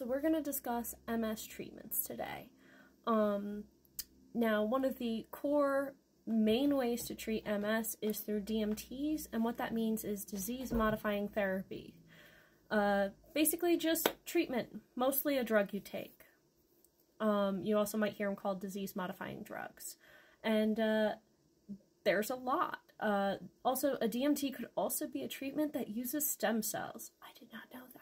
So we're going to discuss MS treatments today. Now, one of the core main ways to treat MS is through DMTs, and what that means is disease-modifying therapy. Basically just treatment, mostly a drug you take. You also might hear them called disease-modifying drugs. And there's a lot. Also, a DMT could also be a treatment that uses stem cells. I did not know that.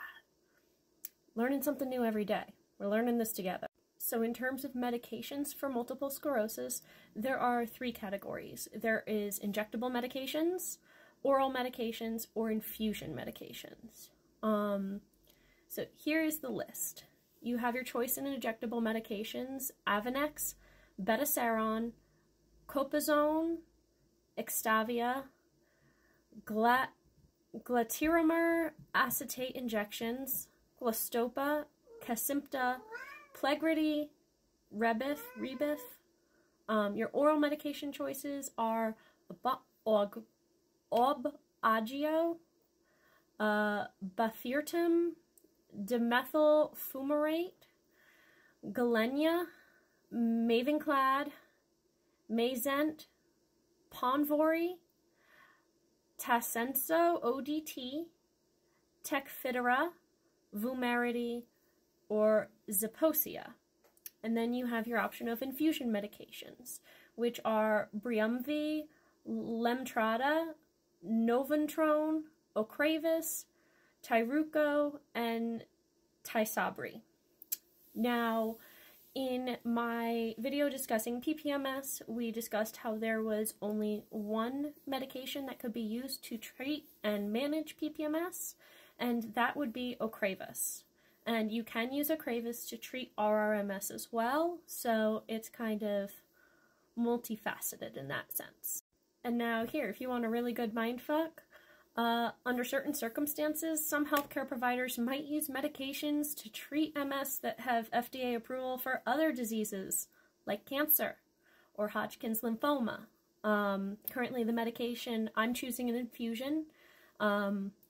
Learning something new every day. We're learning this together. So in terms of medications for multiple sclerosis, there are three categories. There is injectable medications, oral medications, or infusion medications. So here is the list. You have your choice in injectable medications: Avonex, Betaseron, Copazone, Extavia, Glatiramer acetate injections, Glastopa, Kesimpta, Plegridy, Rebif. Your oral medication choices are Obagio, Bafirtum, dimethyl fumarate, Galenia, Mavenclad, Mayzent, Ponvory, Tasenso ODT, Tecfidera, Vumerity, or Zeposia. And then you have your option of infusion medications, which are Briumvi, Lemtrada, Noventrone, Ocrevus, Tyruko, and Tysabri. Now, in my video discussing PPMS, we discussed how there was only one medication that could be used to treat and manage PPMS, and that would be Ocrevus. And you can use Ocrevus to treat RRMS as well, so it's kind of multifaceted in that sense. And now here, if you want a really good mindfuck, under certain circumstances, some healthcare providers might use medications to treat MS that have FDA approval for other diseases, like cancer or Hodgkin's lymphoma. Currently, the medication, I'm choosing an infusion.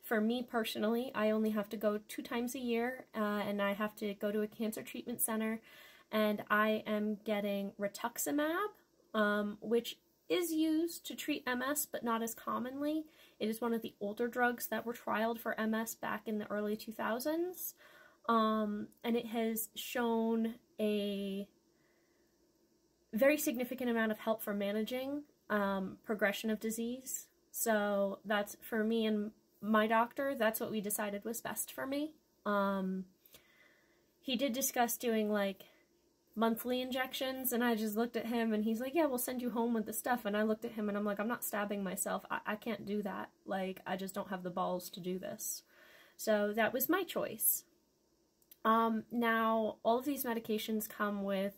For me personally, I only have to go 2 times a year, and I have to go to a cancer treatment center, and I am getting rituximab, which is used to treat MS, but not as commonly. It is one of the older drugs that were trialed for MS back in the early 2000s, and it has shown a very significant amount of help for managing progression of disease. So that's, for me and my doctor, that's what we decided was best for me. He did discuss doing like monthly injections, and I just looked at him and he's like, yeah, we'll send you home with the stuff. And I looked at him and I'm like, I'm not stabbing myself. I can't do that. Like, I just don't have the balls to do this. So that was my choice. Now, all of these medications come with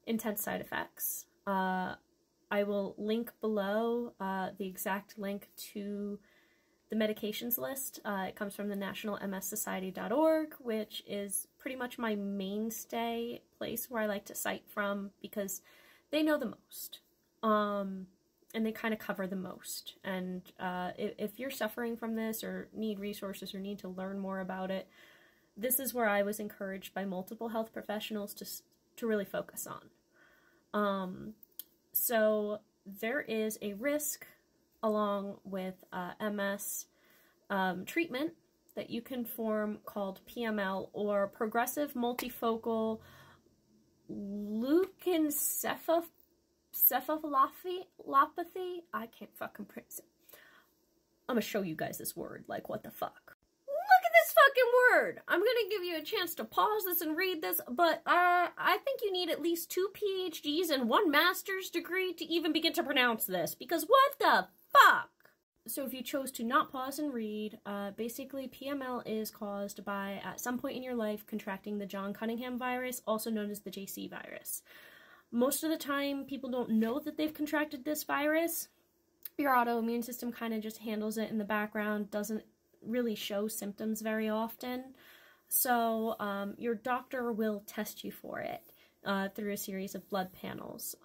intense side effects. I will link below the exact link to the medications list. It comes from the nationalmssociety.org, which is pretty much my mainstay place where I like to cite from because they know the most. And they kind of cover the most. And if you're suffering from this or need resources or need to learn more about it, this is where I was encouraged by multiple health professionals to really focus on. So there is a risk along with MS treatment that you can form called PML, or progressive multifocal leukoencephalopathy. I can't fucking pronounce it. I'm gonna show you guys this word, like, what the fuck? Look at this fucking word! I'm gonna give you a chance to pause this and read this, but I think you need at least 2 PhDs and 1 master's degree to even begin to pronounce this, because what the fuck? So if you chose to not pause and read, basically PML is caused by, at some point in your life, contracting the John Cunningham virus, also known as the JC virus. Most of the time, people don't know that they've contracted this virus. Your autoimmune system kind of just handles it in the background, doesn't really show symptoms very often. So your doctor will test you for it through a series of blood panels.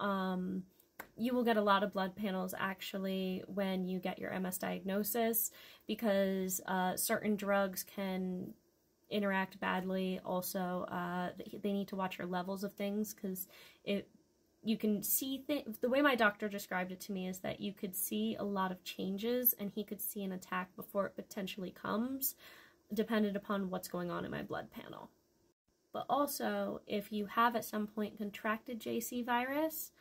You will get a lot of blood panels actually when you get your MS diagnosis, because certain drugs can interact badly. Also, they need to watch your levels of things, because you can see the way my doctor described it to me is that you could see a lot of changes, and he could see an attack before it potentially comes, dependent upon what's going on in my blood panel. But also, if you have at some point contracted JC virus,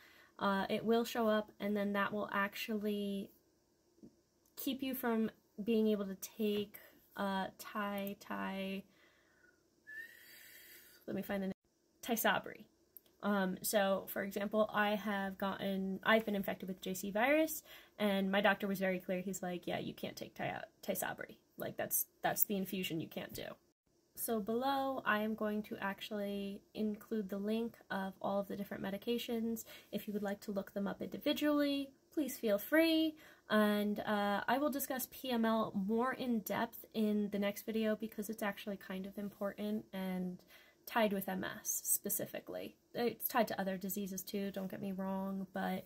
it will show up, and then that will actually keep you from being able to take Tysabri. So, for example, I've been infected with JC virus, and my doctor was very clear. He's like, yeah, you can't take Tysabri. Like, that's the infusion you can't do. So below, I am going to actually include the link of all of the different medications. If you would like to look them up individually, please feel free. And I will discuss PML more in depth in the next video, because it's actually kind of important and tied with MS specifically. It's tied to other diseases too, don't get me wrong, but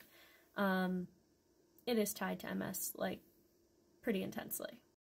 it is tied to MS, like, pretty intensely.